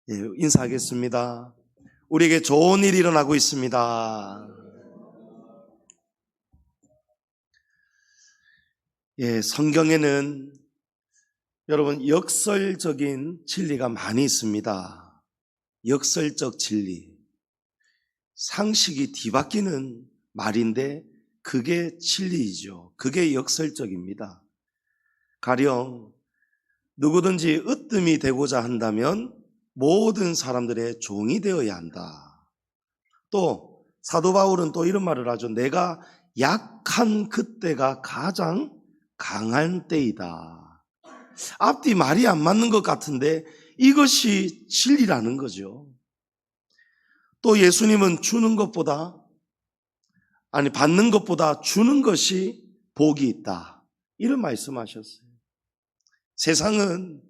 인사하겠습니다. 우리에게 좋은 일이 일어나고 있습니다. 성경에는 여러분 역설적인 진리가 많이 있습니다. 역설적 진리. 상식이 뒤바뀌는 말인데 그게 진리이죠. 그게 역설적입니다. 가령 누구든지 으뜸이 되고자 한다면 모든 사람들의 종이 되어야 한다. 또 사도 바울은 또 이런 말을 하죠. 내가 약한 그때가 가장 강한 때이다. 앞뒤 말이 안 맞는 것 같은데 이것이 진리라는 거죠. 또 예수님은 받는 것보다 주는 것이 복이 있다. 이런 말씀하셨어요. 세상은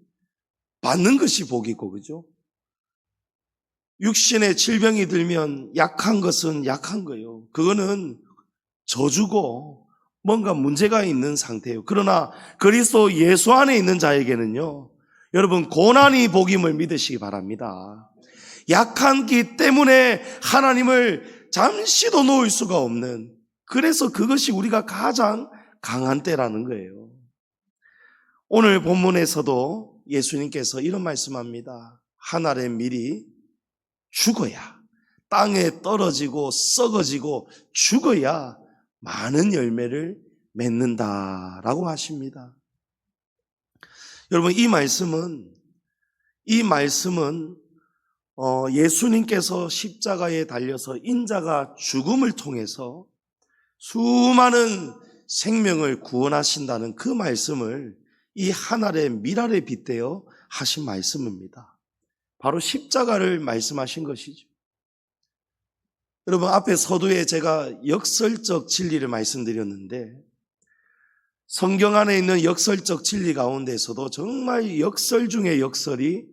받는 것이 복이고, 그죠? 육신의 질병이 들면 약한 것은 약한 거예요. 그거는 저주고 뭔가 문제가 있는 상태예요. 그러나 그리스도 예수 안에 있는 자에게는요, 여러분 고난이 복임을 믿으시기 바랍니다. 약한기 때문에 하나님을 잠시도 놓을 수가 없는, 그래서 그것이 우리가 가장 강한 때라는 거예요. 오늘 본문에서도 예수님께서 이런 말씀합니다. 한 알의 밀이 죽어야, 땅에 떨어지고 썩어지고 죽어야 많은 열매를 맺는다라고 하십니다. 여러분 이 말씀은 예수님께서 십자가에 달려서 인자가 죽음을 통해서 수많은 생명을 구원하신다는 그 말씀을 이 한 알의 밀알에 빗대어 하신 말씀입니다. 바로 십자가를 말씀하신 것이죠. 여러분 앞에 서두에 제가 역설적 진리를 말씀드렸는데 성경 안에 있는 역설적 진리 가운데서도 정말 역설 중의 역설이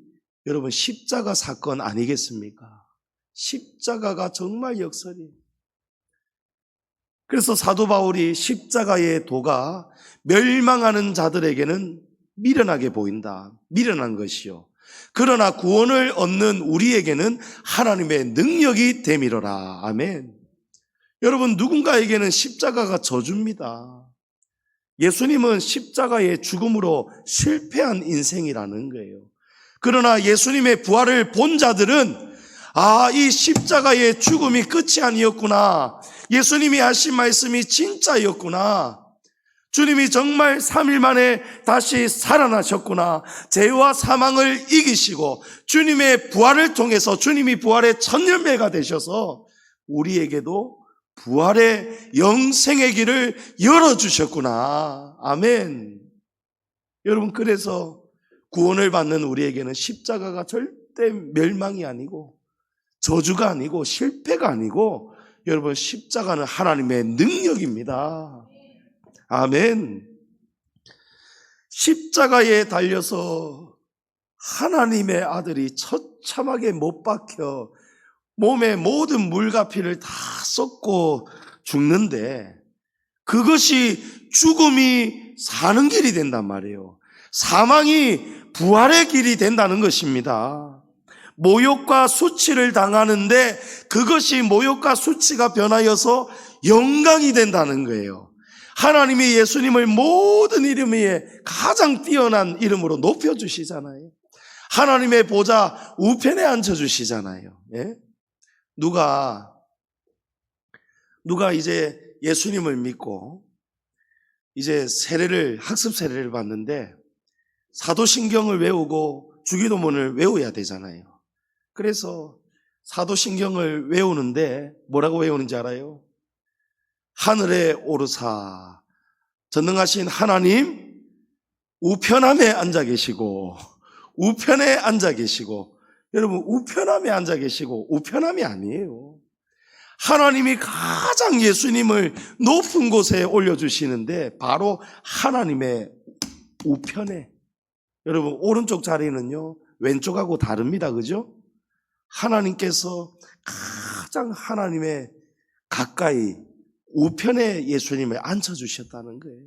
여러분 십자가 사건 아니겠습니까? 십자가가 정말 역설이에요. 그래서 사도 바울이 십자가의 도가 멸망하는 자들에게는 미련하게 보인다. 미련한 것이요. 그러나 구원을 얻는 우리에게는 하나님의 능력이 되미로라. 아멘. 여러분 누군가에게는 십자가가 저주입니다. 예수님은 십자가의 죽음으로 실패한 인생이라는 거예요. 그러나 예수님의 부활을 본 자들은 이 십자가의 죽음이 끝이 아니었구나. 예수님이 하신 말씀이 진짜였구나. 주님이 정말 3일 만에 다시 살아나셨구나. 죄와 사망을 이기시고 주님의 부활을 통해서 주님이 부활의 첫 열매가 되셔서 우리에게도 부활의 영생의 길을 열어주셨구나. 아멘. 여러분 그래서 구원을 받는 우리에게는 십자가가 절대 멸망이 아니고 저주가 아니고 실패가 아니고 여러분 십자가는 하나님의 능력입니다. 아멘. 십자가에 달려서 하나님의 아들이 처참하게 못 박혀 몸에 모든 물과 피를 다 쏟고 죽는데 그것이 죽음이 사는 길이 된단 말이에요. 사망이 부활의 길이 된다는 것입니다. 모욕과 수치를 당하는데 그것이 모욕과 수치가 변하여서 영광이 된다는 거예요. 하나님이 예수님을 모든 이름 위에 가장 뛰어난 이름으로 높여주시잖아요. 하나님의 보좌 우편에 앉혀주시잖아요. 예? 누가 이제 예수님을 믿고 이제 학습 세례를 받는데 사도신경을 외우고 주기도문을 외워야 되잖아요. 그래서 사도신경을 외우는데 뭐라고 외우는지 알아요? 하늘에 오르사 전능하신 하나님 우편함에 앉아 계시고 우편에 앉아 계시고 여러분 우편함에 앉아 계시고 우편함이 아니에요. 하나님이 가장 예수님을 높은 곳에 올려주시는데 바로 하나님의 우편에 여러분 오른쪽 자리는요 왼쪽하고 다릅니다. 그죠? 하나님께서 가장 하나님의 가까이 우편에 예수님을 앉혀주셨다는 거예요.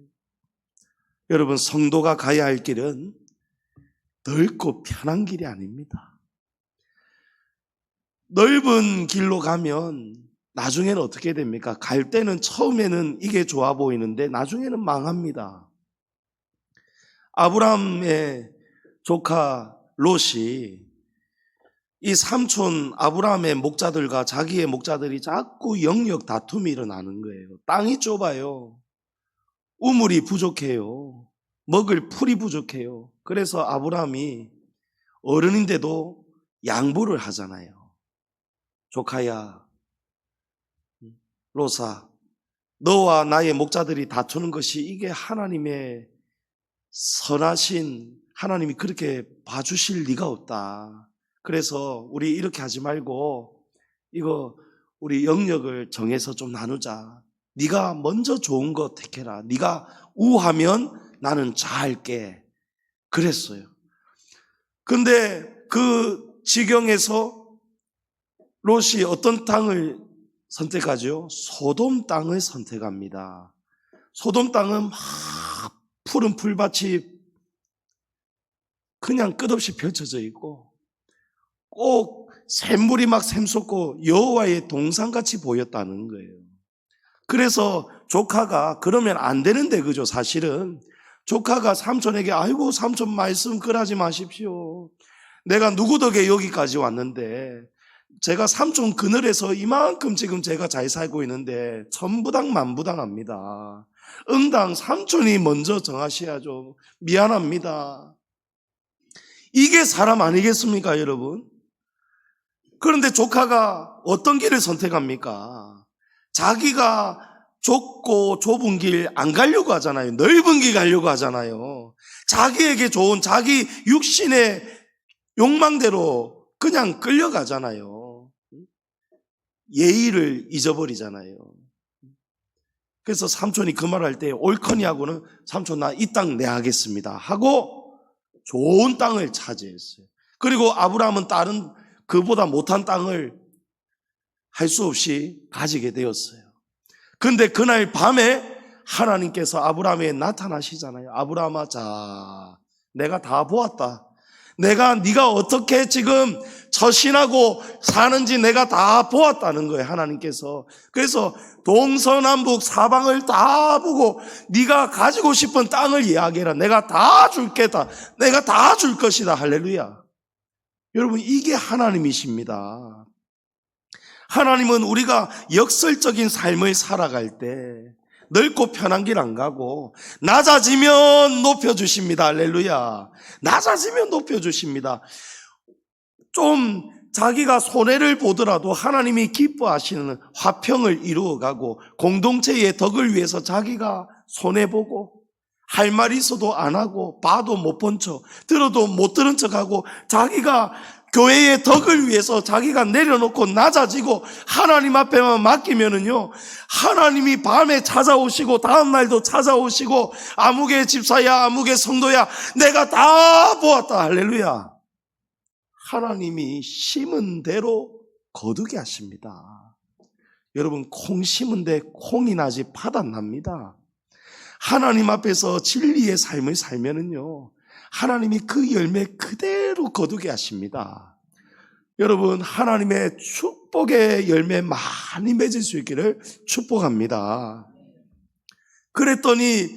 여러분 성도가 가야 할 길은 넓고 편한 길이 아닙니다. 넓은 길로 가면 나중에는 어떻게 됩니까? 갈 때는 처음에는 이게 좋아 보이는데 나중에는 망합니다. 아브라함의 조카 롯이 이 삼촌 아브라함의 목자들과 자기의 목자들이 자꾸 영역 다툼이 일어나는 거예요. 땅이 좁아요. 우물이 부족해요. 먹을 풀이 부족해요. 그래서 아브라함이 어른인데도 양보를 하잖아요. 조카야, 롯아, 너와 나의 목자들이 다투는 것이 이게 하나님의 선하신, 하나님이 그렇게 봐주실 리가 없다. 그래서 우리 이렇게 하지 말고 이거 우리 영역을 정해서 좀 나누자. 네가 먼저 좋은 거 택해라. 네가 우하면 나는 좌할게. 그랬어요. 근데 그 지경에서 롯이 어떤 땅을 선택하죠? 소돔 땅을 선택합니다. 소돔 땅은 막 푸른 풀밭이 그냥 끝없이 펼쳐져 있고 꼭 샘물이 막 샘솟고 여호와의 동산같이 보였다는 거예요. 그래서 조카가 그러면 안 되는데 그죠? 사실은 조카가 삼촌에게 아이고 삼촌 말씀 그러지 마십시오. 내가 누구 덕에 여기까지 왔는데 제가 삼촌 그늘에서 이만큼 지금 제가 잘 살고 있는데 천부당 만부당합니다. 응당 삼촌이 먼저 정하셔야죠. 미안합니다. 이게 사람 아니겠습니까 여러분? 그런데 조카가 어떤 길을 선택합니까? 자기가 좁고 좁은 길 안 가려고 하잖아요. 넓은 길 가려고 하잖아요. 자기에게 좋은 자기 육신의 욕망대로 그냥 끌려가잖아요. 예의를 잊어버리잖아요. 그래서 삼촌이 그 말할 때 옳거니 하고는 삼촌 나 이 땅 내하겠습니다 하고 좋은 땅을 차지했어요. 그리고 아브라함은 다른 그보다 못한 땅을 할 수 없이 가지게 되었어요. 근데 그날 밤에 하나님께서 아브라함에게 나타나시잖아요. 아브라함아, 자, 내가 다 보았다. 네가 어떻게 지금 처신하고 사는지 내가 다 보았다는 거예요, 하나님께서. 그래서 동서남북 사방을 다 보고 네가 가지고 싶은 땅을 이야기해라. 내가 다 줄겠다. 내가 다 줄 것이다. 할렐루야. 여러분, 이게 하나님이십니다. 하나님은 우리가 역설적인 삶을 살아갈 때 넓고 편한 길 안 가고 낮아지면 높여주십니다. 할렐루야. 낮아지면 높여주십니다. 좀 자기가 손해를 보더라도 하나님이 기뻐하시는 화평을 이루어가고 공동체의 덕을 위해서 자기가 손해보고 할 말이 있어도 안 하고 봐도 못 본 척 들어도 못 들은 척하고 자기가 교회의 덕을 위해서 자기가 내려놓고 낮아지고 하나님 앞에만 맡기면은요, 하나님이 밤에 찾아오시고 다음날도 찾아오시고 아무개 집사야 아무개 성도야 내가 다 보았다. 할렐루야. 하나님이 심은 대로 거두게 하십니다. 여러분, 콩 심은 데 콩이 나지 파도 안 납니다. 하나님 앞에서 진리의 삶을 살면은요, 하나님이 그 열매 그대로 거두게 하십니다. 여러분, 하나님의 축복의 열매 많이 맺을 수 있기를 축복합니다. 그랬더니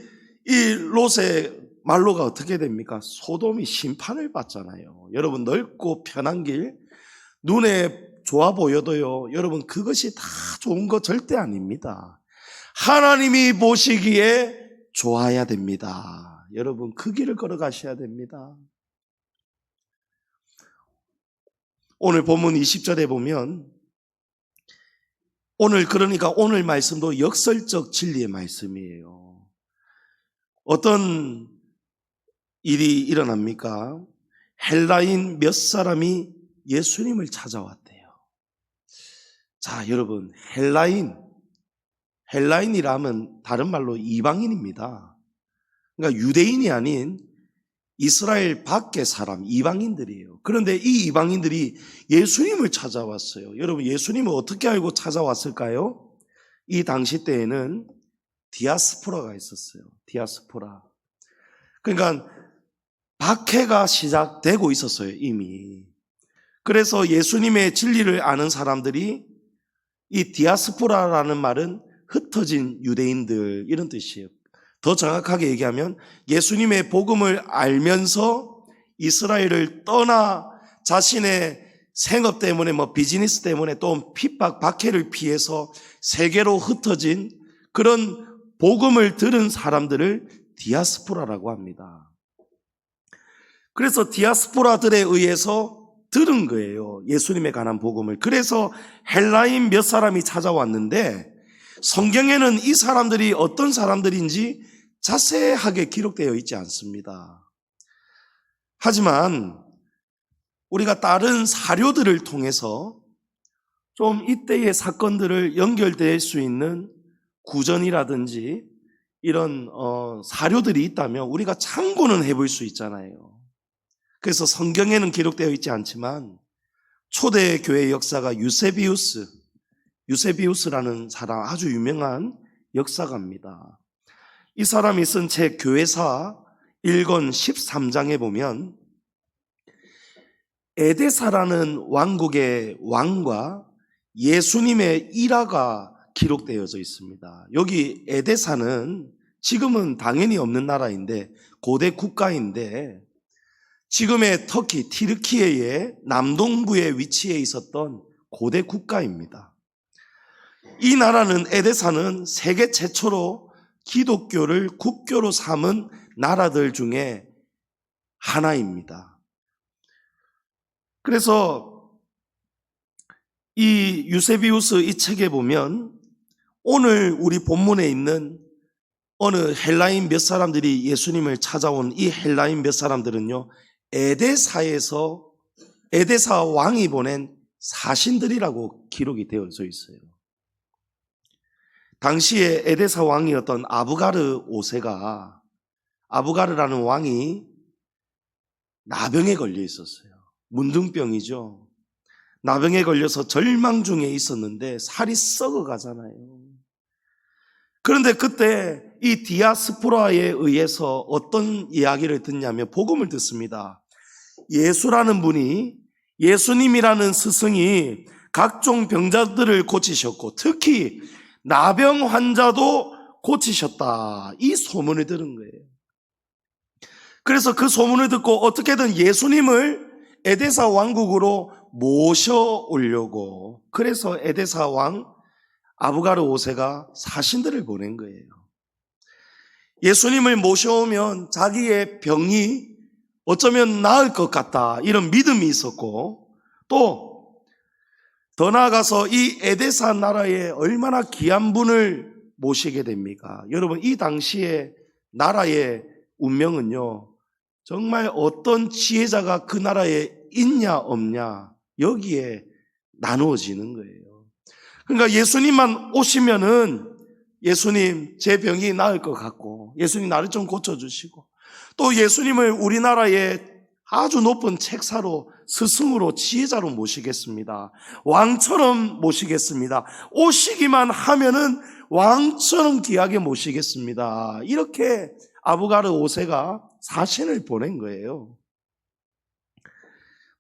이 롯의 말로가 어떻게 됩니까? 소돔이 심판을 받잖아요. 여러분, 넓고 편한 길, 눈에 좋아 보여도요, 여러분, 그것이 다 좋은 거 절대 아닙니다. 하나님이 보시기에 좋아야 됩니다. 여러분, 그 길을 걸어가셔야 됩니다. 오늘 본문 20절에 보면 그러니까 오늘 말씀도 역설적 진리의 말씀이에요. 어떤 일이 일어납니까? 헬라인 몇 사람이 예수님을 찾아왔대요. 자, 여러분, 헬라인이라면 다른 말로 이방인입니다. 그러니까 유대인이 아닌 이스라엘 밖의 사람, 이방인들이에요. 그런데 이 이방인들이 예수님을 찾아왔어요. 여러분, 예수님을 어떻게 알고 찾아왔을까요? 이 당시 때에는 디아스포라가 있었어요. 디아스포라. 그러니까 박해가 시작되고 있었어요, 이미. 그래서 예수님의 진리를 아는 사람들이, 이 디아스포라라는 말은 흩어진 유대인들 이런 뜻이에요. 더 정확하게 얘기하면 예수님의 복음을 알면서 이스라엘을 떠나 자신의 생업 때문에 비즈니스 때문에 또 핍박 박해를 피해서 세계로 흩어진 그런 복음을 들은 사람들을 디아스포라라고 합니다. 그래서 디아스포라들에 의해서 들은 거예요, 예수님에 관한 복음을. 그래서 헬라인 몇 사람이 찾아왔는데 성경에는 이 사람들이 어떤 사람들인지 자세하게 기록되어 있지 않습니다. 하지만 우리가 다른 사료들을 통해서 좀 이때의 사건들을 연결될 수 있는 구전이라든지 이런 사료들이 있다면 우리가 참고는 해볼 수 있잖아요. 그래서 성경에는 기록되어 있지 않지만 초대 교회 역사가 유세비우스라는 사람, 아주 유명한 역사가입니다. 이 사람이 쓴 책 교회사 1권 13장에 보면 에데사라는 왕국의 왕과 예수님의 일화가 기록되어져 있습니다. 여기 에데사는 지금은 당연히 없는 나라인데 고대 국가인데 지금의 터키, 튀르키예의 남동부에 위치해 있었던 고대 국가입니다. 이 나라는, 에데사는 세계 최초로 기독교를 국교로 삼은 나라들 중에 하나입니다. 그래서 이 유세비우스 이 책에 보면 오늘 우리 본문에 있는 어느 헬라인 몇 사람들이 예수님을 찾아온 이 헬라인 몇 사람들은요, 에데사 왕이 보낸 사신들이라고 기록이 되어져 있어요. 당시에 에데사 왕이었던 아부가르 5세가, 아부가르라는 왕이 나병에 걸려 있었어요. 문둥병이죠. 나병에 걸려서 절망 중에 있었는데 살이 썩어 가잖아요. 그런데 그때 이 디아스포라에 의해서 어떤 이야기를 듣냐면 복음을 듣습니다. 예수라는 분이, 예수님이라는 스승이 각종 병자들을 고치셨고 특히 나병 환자도 고치셨다, 이 소문을 들은 거예요. 그래서 그 소문을 듣고 어떻게든 예수님을 에데사 왕국으로 모셔오려고, 그래서 에데사 왕 아부가르 5세가 사신들을 보낸 거예요. 예수님을 모셔오면 자기의 병이 어쩌면 나을 것 같다, 이런 믿음이 있었고, 또 더 나아가서 이 에데사 나라에 얼마나 귀한 분을 모시게 됩니까? 여러분, 이 당시에 나라의 운명은요, 정말 어떤 지혜자가 그 나라에 있냐 없냐 여기에 나누어지는 거예요. 그러니까 예수님만 오시면은 예수님 제 병이 나을 것 같고, 예수님 나를 좀 고쳐주시고, 또 예수님을 우리나라의 아주 높은 책사로, 스승으로, 지혜자로 모시겠습니다. 왕처럼 모시겠습니다. 오시기만 하면은 왕처럼 귀하게 모시겠습니다. 이렇게 아부가르 5세가 사신을 보낸 거예요.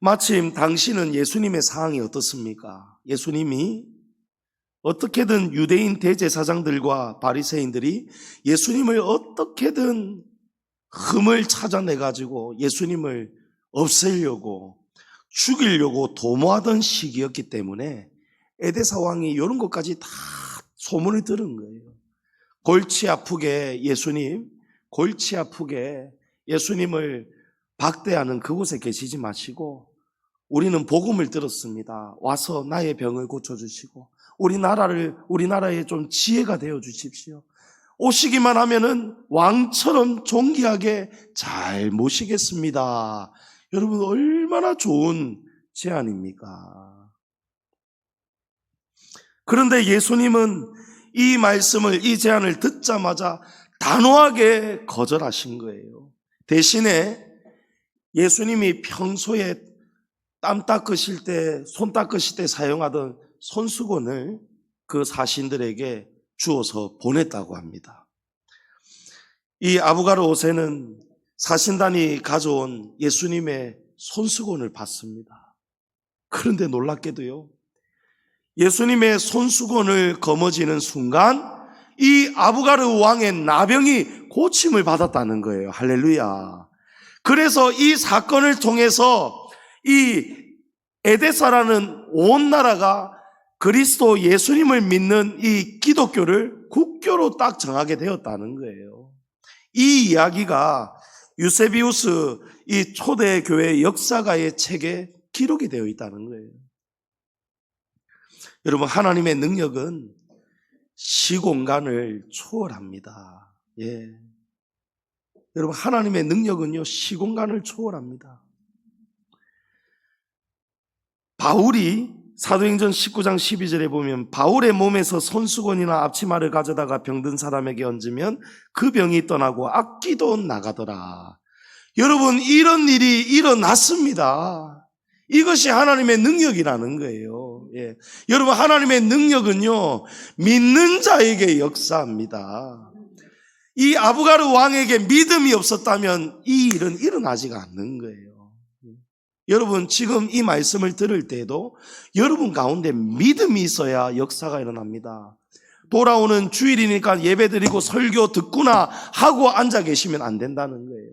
마침 당시는 예수님의 상황이 어떻습니까? 예수님이 어떻게든 유대인 대제사장들과 바리새인들이 예수님을 어떻게든 흠을 찾아내가지고 예수님을 없애려고, 죽이려고 도모하던 시기였기 때문에 에데사 왕이 이런 것까지 다 소문을 들은 거예요. 골치 아프게 예수님을 박대하는 그곳에 계시지 마시고 우리는 복음을 들었습니다. 와서 나의 병을 고쳐주시고 우리나라에 좀 지혜가 되어 주십시오. 오시기만 하면은 왕처럼 존귀하게 잘 모시겠습니다. 여러분, 얼마나 좋은 제안입니까? 그런데 예수님은 이 말씀을, 이 제안을 듣자마자 단호하게 거절하신 거예요. 대신에 예수님이 평소에 땀 닦으실 때, 손 닦으실 때 사용하던 손수건을 그 사신들에게 주어서 보냈다고 합니다. 이 아부가르 5세는 사신단이 가져온 예수님의 손수건을 받습니다. 그런데 놀랍게도요, 예수님의 손수건을 거머쥐는 순간 이 아부가르 왕의 나병이 고침을 받았다는 거예요. 할렐루야. 그래서 이 사건을 통해서 이 에데사라는 온 나라가 그리스도 예수님을 믿는 이 기독교를 국교로 딱 정하게 되었다는 거예요. 이 이야기가 유세비우스 이 초대 교회 역사가의 책에 기록이 되어 있다는 거예요. 여러분, 하나님의 능력은 시공간을 초월합니다. 예. 여러분, 하나님의 능력은요, 시공간을 초월합니다. 바울이 사도행전 19장 12절에 보면 바울의 몸에서 손수건이나 앞치마를 가져다가 병든 사람에게 얹으면 그 병이 떠나고 악귀도 나가더라. 여러분, 이런 일이 일어났습니다. 이것이 하나님의 능력이라는 거예요. 예. 여러분, 하나님의 능력은요, 믿는 자에게 역사합니다. 이 아부가르 왕에게 믿음이 없었다면 이 일은 일어나지가 않는 거예요. 여러분, 지금 이 말씀을 들을 때도 여러분 가운데 믿음이 있어야 역사가 일어납니다. 돌아오는 주일이니까 예배드리고 설교 듣구나 하고 앉아 계시면 안 된다는 거예요.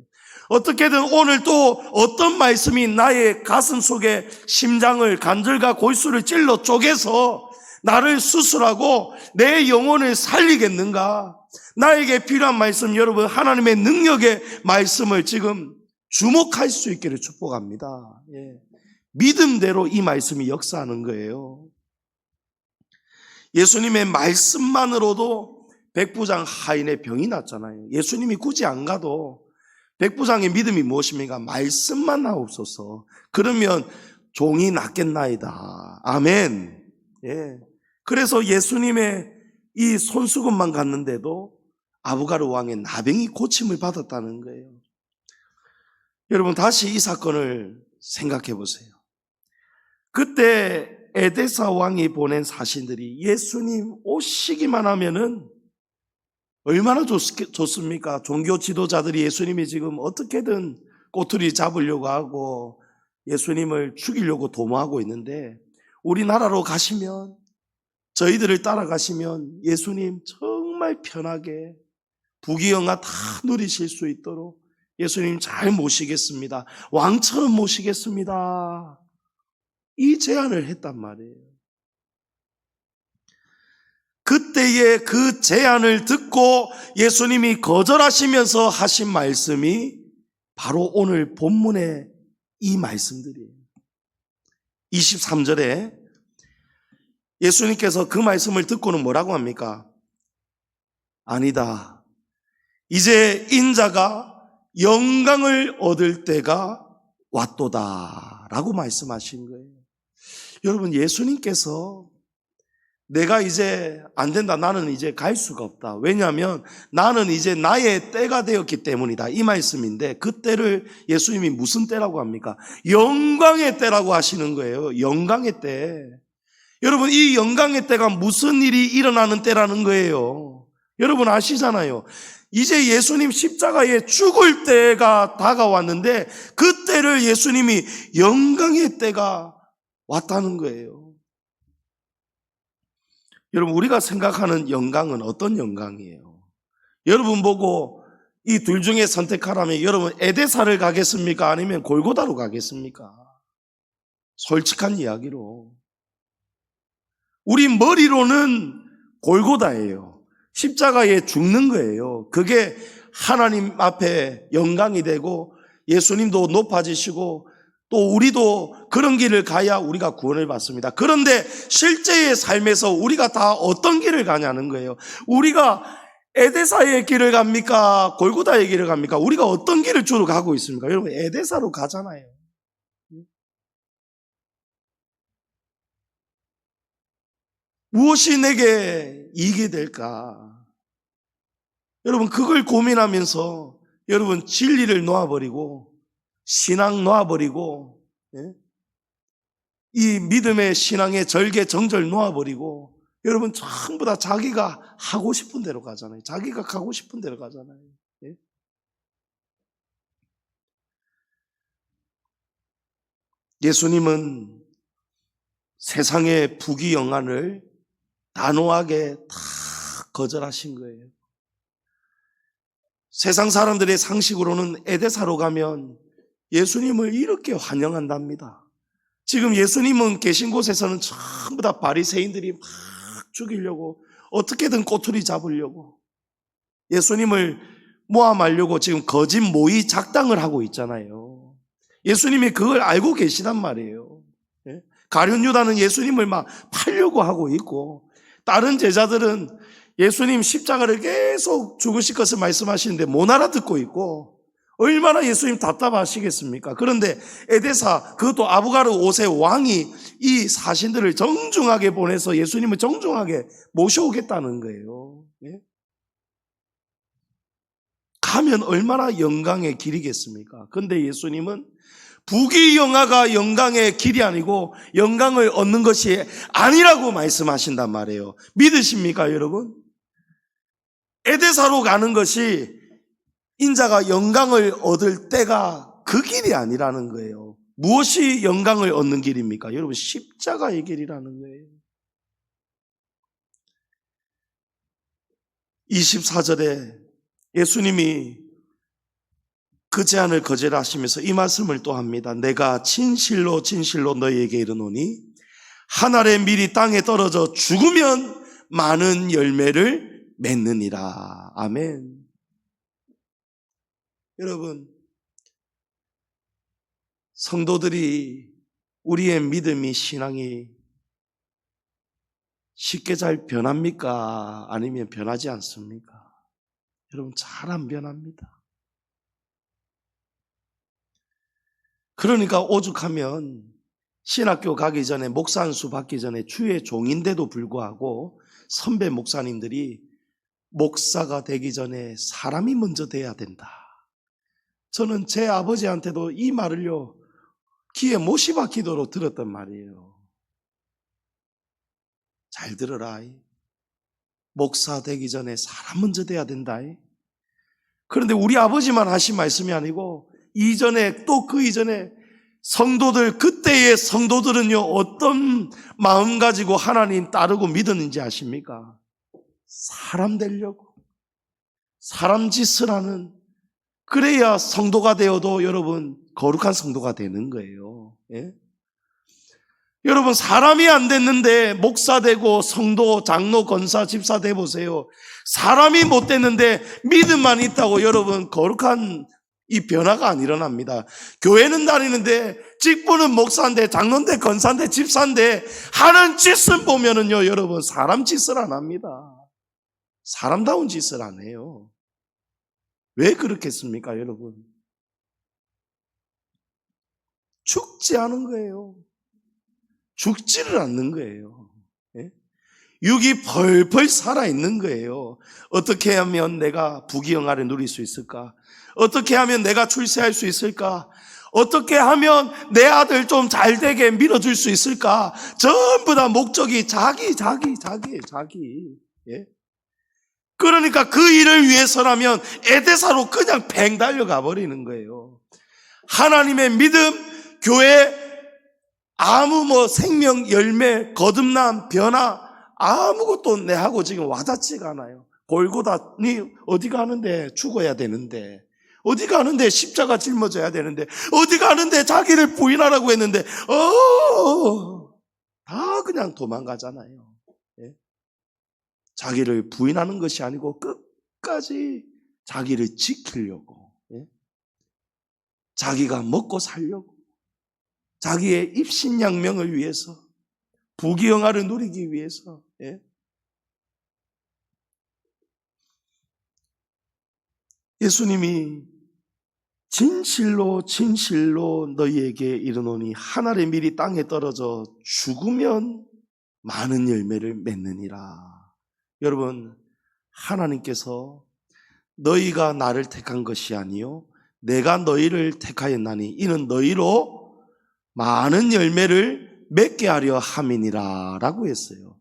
어떻게든 오늘 또 어떤 말씀이 나의 가슴 속에 심장을, 관절과 골수를 찔러 쪼개서 나를 수술하고 내 영혼을 살리겠는가? 나에게 필요한 말씀, 여러분, 하나님의 능력의 말씀을 지금 주목할 수 있기를 축복합니다. 예. 믿음대로 이 말씀이 역사하는 거예요. 예수님의 말씀만으로도 백부장 하인의 병이 났잖아요. 예수님이 굳이 안 가도 백부장의 믿음이 무엇입니까? 말씀만 하옵소서. 그러면 종이 낫겠나이다. 아멘. 예. 그래서 예수님의 이 손수건만 갔는데도 아부가르 왕의 나병이 고침을 받았다는 거예요. 여러분, 다시 이 사건을 생각해 보세요. 그때 에데사 왕이 보낸 사신들이 예수님 오시기만 하면은 얼마나 좋습니까? 종교 지도자들이 예수님이 지금 어떻게든 꼬투리 잡으려고 하고 예수님을 죽이려고 도모하고 있는데, 우리나라로 가시면, 저희들을 따라가시면 예수님 정말 편하게 부귀영화 다 누리실 수 있도록 예수님 잘 모시겠습니다. 왕처럼 모시겠습니다. 이 제안을 했단 말이에요. 그때의 그 제안을 듣고 예수님이 거절하시면서 하신 말씀이 바로 오늘 본문의 이 말씀들이에요. 23절에 예수님께서 그 말씀을 듣고는 뭐라고 합니까? 아니다. 이제 인자가 영광을 얻을 때가 왔도다 라고 말씀하신 거예요. 여러분, 예수님께서 내가 이제 안 된다, 나는 이제 갈 수가 없다, 왜냐하면 나는 이제 나의 때가 되었기 때문이다, 이 말씀인데, 그 때를 예수님이 무슨 때라고 합니까? 영광의 때라고 하시는 거예요. 영광의 때. 여러분, 이 영광의 때가 무슨 일이 일어나는 때라는 거예요. 여러분 아시잖아요. 이제 예수님 십자가에 죽을 때가 다가왔는데 그 때를 예수님이 영광의 때가 왔다는 거예요. 여러분, 우리가 생각하는 영광은 어떤 영광이에요? 여러분 보고 이 둘 중에 선택하라면 여러분 에데사를 가겠습니까? 아니면 골고다로 가겠습니까? 솔직한 이야기로 우리 머리로는 골고다예요. 십자가에 죽는 거예요. 그게 하나님 앞에 영광이 되고 예수님도 높아지시고 또 우리도 그런 길을 가야 우리가 구원을 받습니다. 그런데 실제의 삶에서 우리가 다 어떤 길을 가냐는 거예요. 우리가 에데사의 길을 갑니까? 골고다의 길을 갑니까? 우리가 어떤 길을 주로 가고 있습니까? 여러분, 에데사로 가잖아요. 무엇이 내게 이익이 될까? 여러분, 그걸 고민하면서 여러분 진리를 놓아버리고 신앙 놓아버리고, 예? 이 믿음의 신앙의 절개 정절 놓아버리고 여러분 전부 다 자기가 하고 싶은 대로 가잖아요. 자기가 가고 싶은 대로 가잖아요. 예? 예수님은 세상의 부귀영화를 단호하게 다 거절하신 거예요. 세상 사람들의 상식으로는 에데사로 가면 예수님을 이렇게 환영한답니다. 지금 예수님은 계신 곳에서는 전부 다 바리새인들이 막 죽이려고, 어떻게든 꼬투리 잡으려고, 예수님을 모함하려고 지금 거짓 모의 작당을 하고 있잖아요. 예수님이 그걸 알고 계시단 말이에요. 가룟 유다는 예수님을 막 팔려고 하고 있고, 다른 제자들은 예수님 십자가를 계속 죽으실 것을 말씀하시는데 못 알아듣고 있고, 얼마나 예수님 답답하시겠습니까? 그런데 에데사, 그것도 아부가르 5세 왕이 이 사신들을 정중하게 보내서 예수님을 정중하게 모셔오겠다는 거예요. 가면 얼마나 영광의 길이겠습니까? 그런데 예수님은 부귀영화가 영광의 길이 아니고 영광을 얻는 것이 아니라고 말씀하신단 말이에요. 믿으십니까, 여러분? 에데사로 가는 것이 인자가 영광을 얻을 때가 그 길이 아니라는 거예요. 무엇이 영광을 얻는 길입니까? 여러분, 십자가의 길이라는 거예요. 24절에 예수님이 그 제안을 거절하시면서 이 말씀을 또 합니다. 내가 진실로 진실로 너희에게 이르노니 한 알의 밀이 땅에 떨어져 죽으면 많은 열매를 맺느니라. 아멘. 여러분, 성도들이 우리의 믿음이, 신앙이 쉽게 잘 변합니까? 아니면 변하지 않습니까? 여러분, 잘 안 변합니다. 그러니까 오죽하면 신학교 가기 전에, 목사 안수 받기 전에 주의 종인데도 불구하고 선배 목사님들이 목사가 되기 전에 사람이 먼저 돼야 된다. 저는 제 아버지한테도 이 말을요, 귀에 못이 박히도록 들었단 말이에요. 잘 들어라. 목사 되기 전에 사람 먼저 돼야 된다. 그런데 우리 아버지만 하신 말씀이 아니고 이전에, 또 그 이전에 성도들, 그때의 성도들은요, 어떤 마음 가지고 하나님 따르고 믿었는지 아십니까? 사람 되려고, 사람 짓을 하는, 그래야 성도가 되어도 여러분 거룩한 성도가 되는 거예요. 예? 여러분, 사람이 안 됐는데 목사 되고 성도, 장로, 권사, 집사 돼 보세요. 사람이 못 됐는데 믿음만 있다고 여러분 거룩한 이 변화가 안 일어납니다. 교회는 다니는데, 직분은 목사인데, 장로인데, 권사인데, 집사인데 하는 짓을 보면은요, 여러분 사람 짓을 안 합니다. 사람다운 짓을 안 해요. 왜 그렇겠습니까, 여러분? 죽지 않은 거예요. 죽지를 않는 거예요. 예? 육이 펄펄 살아있는 거예요. 어떻게 하면 내가 부귀영화를 누릴 수 있을까? 어떻게 하면 내가 출세할 수 있을까? 어떻게 하면 내 아들 좀 잘되게 밀어줄 수 있을까? 전부 다 목적이 자기. 예? 그러니까 그 일을 위해서라면 에데사로 그냥 팽 달려가 버리는 거예요. 하나님의 믿음, 교회, 아무 생명, 열매, 거듭남, 변화 아무것도 내하고 지금 와닿지가 않아요. 골고다, 니 어디 가는데 죽어야 되는데, 어디 가는데 십자가 짊어져야 되는데, 어디 가는데 자기를 부인하라고 했는데 다 그냥 도망가잖아요. 예? 자기를 부인하는 것이 아니고 끝까지 자기를 지키려고, 예? 자기가 먹고 살려고, 자기의 입신양명을 위해서, 부귀영화를 누리기 위해서. 예? 예수님이 진실로 진실로 너희에게 이르노니 한 알의 밀이 땅에 떨어져 죽으면 많은 열매를 맺느니라. 여러분, 하나님께서 너희가 나를 택한 것이 아니요 내가 너희를 택하였나니 이는 너희로 많은 열매를 맺게 하려 함이니라 라고 했어요.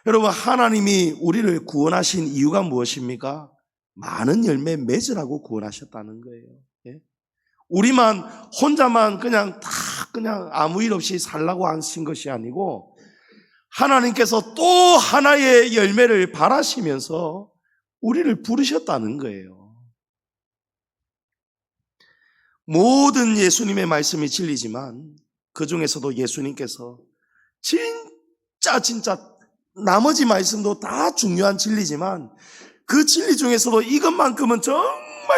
여러분, 하나님이 우리를 구원하신 이유가 무엇입니까? 많은 열매 맺으라고 구원하셨다는 거예요. 예? 우리만 혼자만 그냥 다 그냥 아무 일 없이 살라고 하신 것이 아니고 하나님께서 또 하나의 열매를 바라시면서 우리를 부르셨다는 거예요. 모든 예수님의 말씀이 진리지만 그 중에서도 예수님께서 진짜 나머지 말씀도 다 중요한 진리지만 그 진리 중에서도 이것만큼은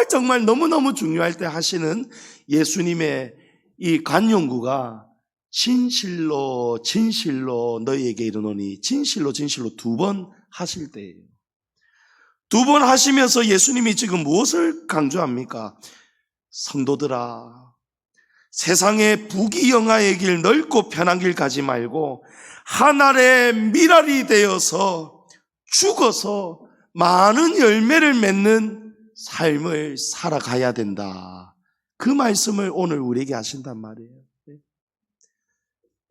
정말 너무너무 중요할 때 하시는 예수님의 이 간용구가 진실로 너희에게 이르노니 진실로 2번 하실 때예요. 2번 하시면서 예수님이 지금 무엇을 강조합니까? 성도들아, 세상의 부귀영화의 길, 넓고 편한 길 가지 말고 한 알의 밀알이 되어서 죽어서 많은 열매를 맺는 삶을 살아가야 된다. 그 말씀을 오늘 우리에게 하신단 말이에요.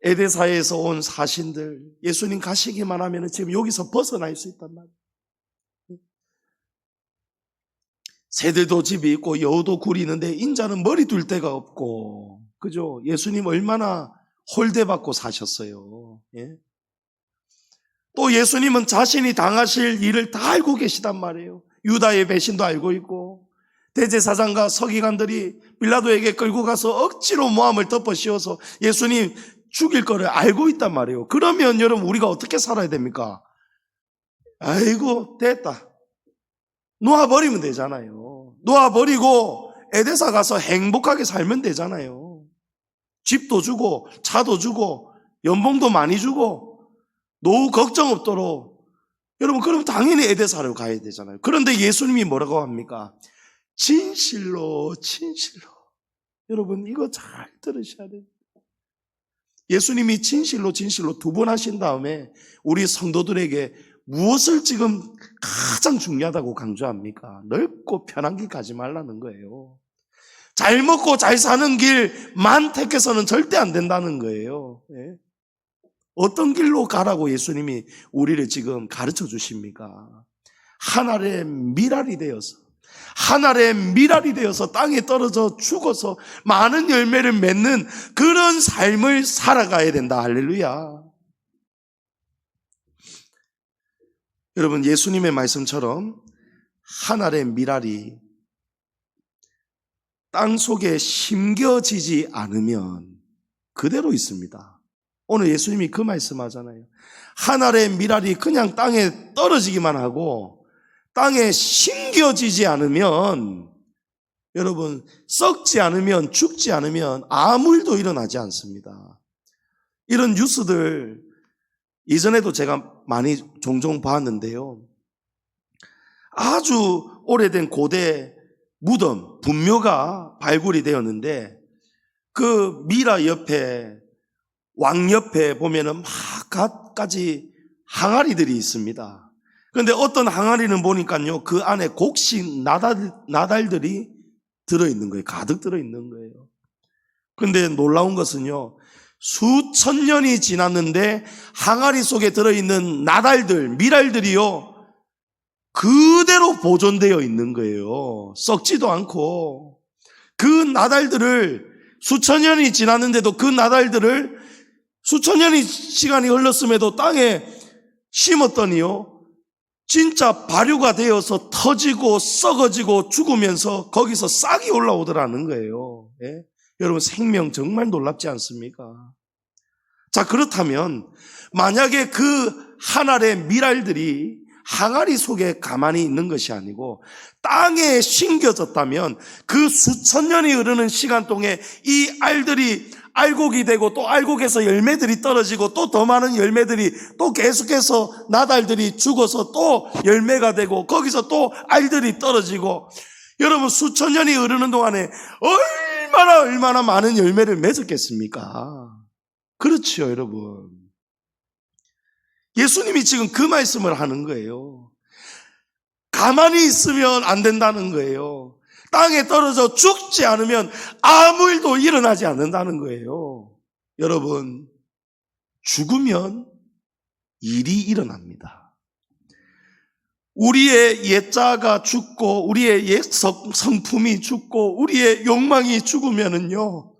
에데사에서 온 사신들, 예수님 가시기만 하면 지금 여기서 벗어날 수 있단 말이에요. 새들도 집이 있고 여우도 굴이 있는데 인자는 머리 둘 데가 없고, 그죠? 예수님 얼마나 홀대받고 사셨어요. 예? 또 예수님은 자신이 당하실 일을 다 알고 계시단 말이에요. 유다의 배신도 알고 있고, 대제사장과 서기관들이 빌라도에게 끌고 가서 억지로 모함을 덮어 씌워서 예수님 죽일 거를 알고 있단 말이에요. 그러면 여러분 우리가 어떻게 살아야 됩니까? 아이고 됐다, 놓아버리면 되잖아요. 놓아버리고 에데사 가서 행복하게 살면 되잖아요. 집도 주고 차도 주고 연봉도 많이 주고 노후 걱정 없도록. 여러분 그럼 당연히 에데사로 가야 되잖아요. 그런데 예수님이 뭐라고 합니까? 진실로 여러분 이거 잘 들으셔야 돼요. 예수님이 진실로 2번 하신 다음에 우리 성도들에게 무엇을 지금 가장 중요하다고 강조합니까? 넓고 편한 길 가지 말라는 거예요. 잘 먹고 잘 사는 길만 택해서는 절대 안 된다는 거예요. 예? 어떤 길로 가라고 예수님이 우리를 지금 가르쳐 주십니까? 한 알의 밀알이 되어서 땅에 떨어져 죽어서 많은 열매를 맺는 그런 삶을 살아가야 된다. 할렐루야. 여러분 예수님의 말씀처럼 한 알의 밀알이 땅 속에 심겨지지 않으면 그대로 있습니다. 오늘 예수님이 그 말씀하잖아요. 한 알의 밀알이 그냥 땅에 떨어지기만 하고 땅에 심겨지지 않으면, 여러분 썩지 않으면, 죽지 않으면 아무 일도 일어나지 않습니다. 이런 뉴스들 이전에도 제가 많이 종종 봤는데요, 아주 오래된 고대 무덤, 분묘가 발굴이 되었는데 그 미라 옆에, 왕 옆에 보면은 막 갖가지 항아리들이 있습니다. 그런데 어떤 항아리는 보니까요, 그 안에 곡식 나달들이 들어있는 거예요. 가득 들어있는 거예요. 그런데 놀라운 것은요, 수천 년이 지났는데 항아리 속에 들어있는 나달들, 밀알들이요 그대로 보존되어 있는 거예요. 썩지도 않고. 그 나달들을, 수천 년이 지났는데도 그 나달들을 수천 년의 시간이 흘렀음에도 땅에 심었더니요 진짜 발효가 되어서 터지고 썩어지고 죽으면서 거기서 싹이 올라오더라는 거예요. 예? 여러분 생명 정말 놀랍지 않습니까? 자, 그렇다면 만약에 그 한 알의 밀알들이 항아리 속에 가만히 있는 것이 아니고 땅에 심겨졌다면 그 수천 년이 흐르는 시간 동안에 이 알들이 알곡이 되고 또 알곡에서 열매들이 떨어지고 또 더 많은 열매들이 또 계속해서 나달들이 죽어서 또 열매가 되고 거기서 또 알들이 떨어지고, 여러분 수천 년이 흐르는 동안에 얼마나 많은 열매를 맺었겠습니까? 그렇죠, 여러분. 예수님이 지금 그 말씀을 하는 거예요. 가만히 있으면 안 된다는 거예요. 땅에 떨어져 죽지 않으면 아무 일도 일어나지 않는다는 거예요. 여러분, 죽으면 일이 일어납니다. 우리의 옛자가 죽고 우리의 옛 성품이 죽고 우리의 욕망이 죽으면은요,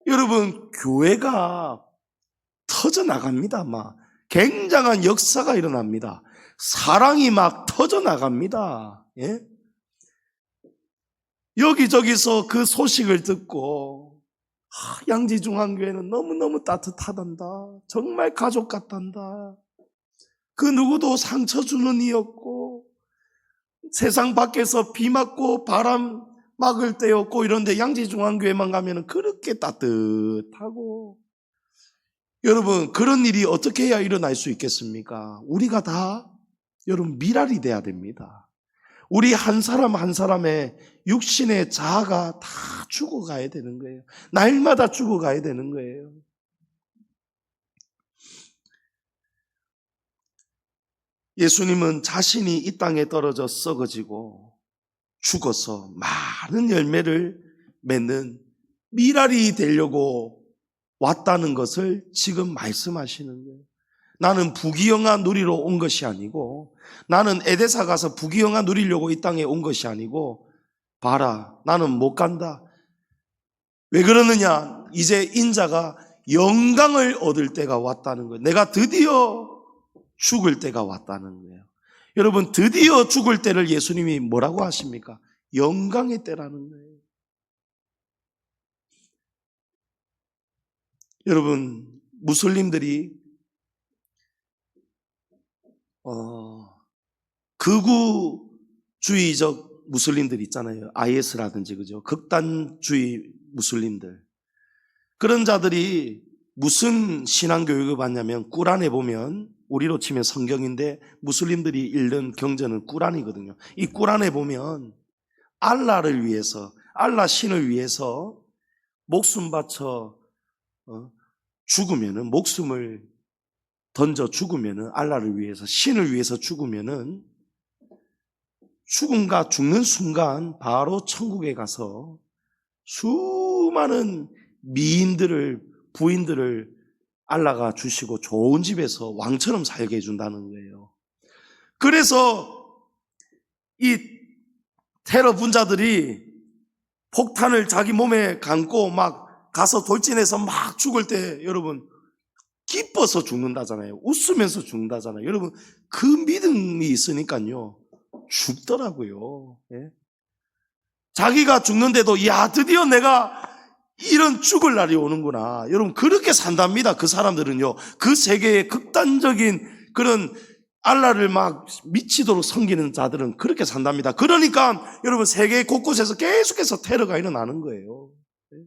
여러분 교회가 터져 나갑니다. 막 굉장한 역사가 일어납니다. 사랑이 막 터져나갑니다. 예? 여기저기서 그 소식을 듣고 양지중앙교회는 너무너무 따뜻하단다. 정말 가족 같단다. 그 누구도 상처 주는 이였고 세상 밖에서 비 맞고 바람 막을 때였고 이런데 양지중앙교회만 가면 그렇게 따뜻하고, 여러분 그런 일이 어떻게 해야 일어날 수 있겠습니까? 우리가 다 여러분 미랄이 돼야 됩니다. 우리 한 사람 한 사람의 육신의 자아가 다 죽어가야 되는 거예요. 날마다 죽어가야 되는 거예요. 예수님은 자신이 이 땅에 떨어져 썩어지고 죽어서 많은 열매를 맺는 미랄이 되려고 왔다는 것을 지금 말씀하시는 거예요. 나는 부귀영화 누리러 온 것이 아니고, 나는 에데사 가서 부귀영화 누리려고 이 땅에 온 것이 아니고, 봐라 나는 못 간다. 왜 그러느냐? 이제 인자가 영광을 얻을 때가 왔다는 거예요. 내가 드디어 죽을 때가 왔다는 거예요. 여러분 드디어 죽을 때를 예수님이 뭐라고 하십니까? 영광의 때라는 거예요. 여러분 무슬림들이 극우주의적 무슬림들 있잖아요. IS라든지 그죠? 극단주의 무슬림들. 그런 자들이 무슨 신앙교육을 받냐면, 꾸란에 보면, 우리로 치면 성경인데 무슬림들이 읽는 경전은 꾸란이거든요. 이 꾸란에 보면 알라를 위해서, 알라 신을 위해서 목숨 바쳐 죽으면은, 목숨을 던져 죽으면은, 알라를 위해서, 신을 위해서 죽으면은 죽음과 죽는 순간 바로 천국에 가서 수많은 미인들을, 부인들을 알라가 주시고 좋은 집에서 왕처럼 살게 해준다는 거예요. 그래서 이 테러 분자들이 폭탄을 자기 몸에 감고 막 가서 돌진해서 막 죽을 때 여러분 기뻐서 죽는다잖아요. 웃으면서 죽는다잖아요. 여러분 그 믿음이 있으니까요 죽더라고요. 예? 자기가 죽는데도 야 드디어 내가 이런 죽을 날이 오는구나. 여러분 그렇게 산답니다. 그 사람들은요. 그 세계의 극단적인 그런 알라를 막 미치도록 섬기는 자들은 그렇게 산답니다. 그러니까 여러분 세계 곳곳에서 계속해서 테러가 일어나는 거예요. 예?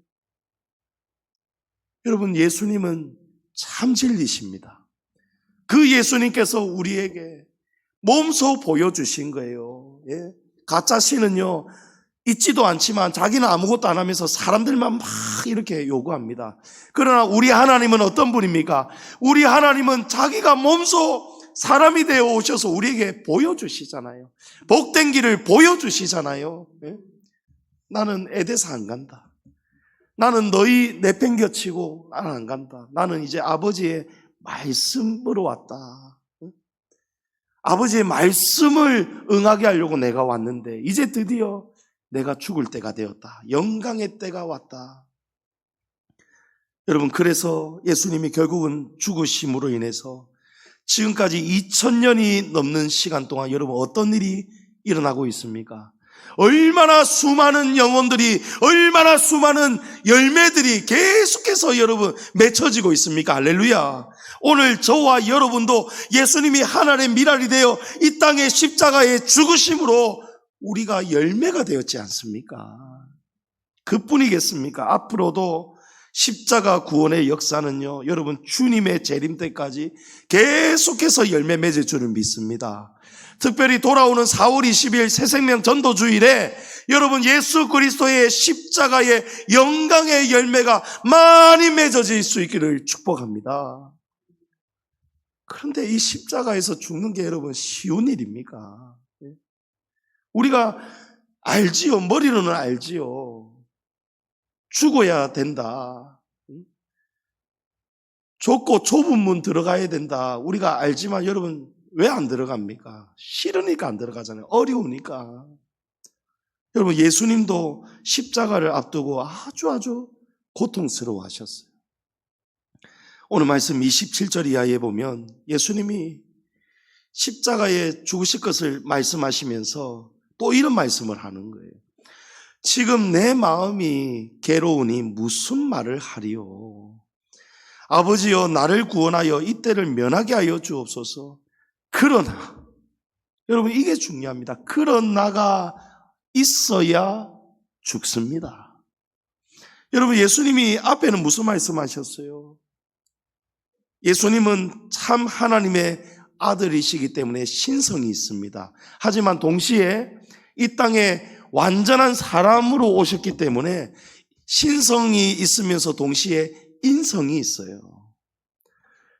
여러분 예수님은 참 진리십니다. 그 예수님께서 우리에게 몸소 보여주신 거예요. 예? 가짜 신은요 있지도 않지만 자기는 아무것도 안 하면서 사람들만 막 이렇게 요구합니다. 그러나 우리 하나님은 어떤 분입니까? 우리 하나님은 자기가 몸소 사람이 되어 오셔서 우리에게 보여주시잖아요. 복된 길을 보여주시잖아요. 예? 나는 에데사 안 간다. 나는 너희 내팽겨치고 나는 안 간다. 나는 이제 아버지의 말씀으로 왔다. 아버지의 말씀을 응하게 하려고 내가 왔는데 이제 드디어 내가 죽을 때가 되었다. 영광의 때가 왔다. 여러분 그래서 예수님이 결국은 죽으심으로 인해서 지금까지 2000년이 넘는 시간 동안 여러분 어떤 일이 일어나고 있습니까? 얼마나 수많은 영혼들이, 얼마나 수많은 열매들이 계속해서 여러분 맺혀지고 있습니까? 할렐루야. 오늘 저와 여러분도 예수님이 하나님의 미랄이 되어 이 땅의 십자가의 죽으심으로 우리가 열매가 되었지 않습니까? 그뿐이겠습니까? 앞으로도 십자가 구원의 역사는요 여러분 주님의 재림 때까지 계속해서 열매 맺을 줄을 믿습니다. 특별히 돌아오는 4월 20일 새생명 전도주일에 여러분 예수 그리스도의 십자가의 영광의 열매가 많이 맺어질 수 있기를 축복합니다. 그런데 이 십자가에서 죽는 게 여러분 쉬운 일입니까? 우리가 알지요. 머리로는 알지요. 죽어야 된다. 좁고 좁은 문 들어가야 된다. 우리가 알지만 여러분 왜 안 들어갑니까? 싫으니까 안 들어가잖아요. 어려우니까. 여러분 예수님도 십자가를 앞두고 아주 고통스러워 하셨어요. 오늘 말씀 27절 이하에 보면 예수님이 십자가에 죽으실 것을 말씀하시면서 또 이런 말씀을 하는 거예요. 지금 내 마음이 괴로우니 무슨 말을 하리요. 아버지여 나를 구원하여 이때를 면하게 하여 주옵소서. 그러나 여러분 이게 중요합니다. 그러나가 있어야 죽습니다. 여러분 예수님이 앞에는 무슨 말씀하셨어요? 예수님은 참 하나님의 아들이시기 때문에 신성이 있습니다. 하지만 동시에 이 땅에 완전한 사람으로 오셨기 때문에 신성이 있으면서 동시에 인성이 있어요.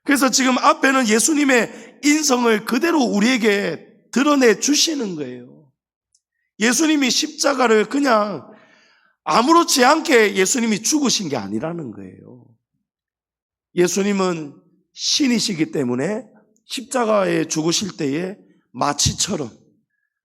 그래서 지금 앞에는 예수님의 인성을 그대로 우리에게 드러내 주시는 거예요. 예수님이 십자가를 그냥 아무렇지 않게 예수님이 죽으신 게 아니라는 거예요. 예수님은 신이시기 때문에 십자가에 죽으실 때에 마취처럼,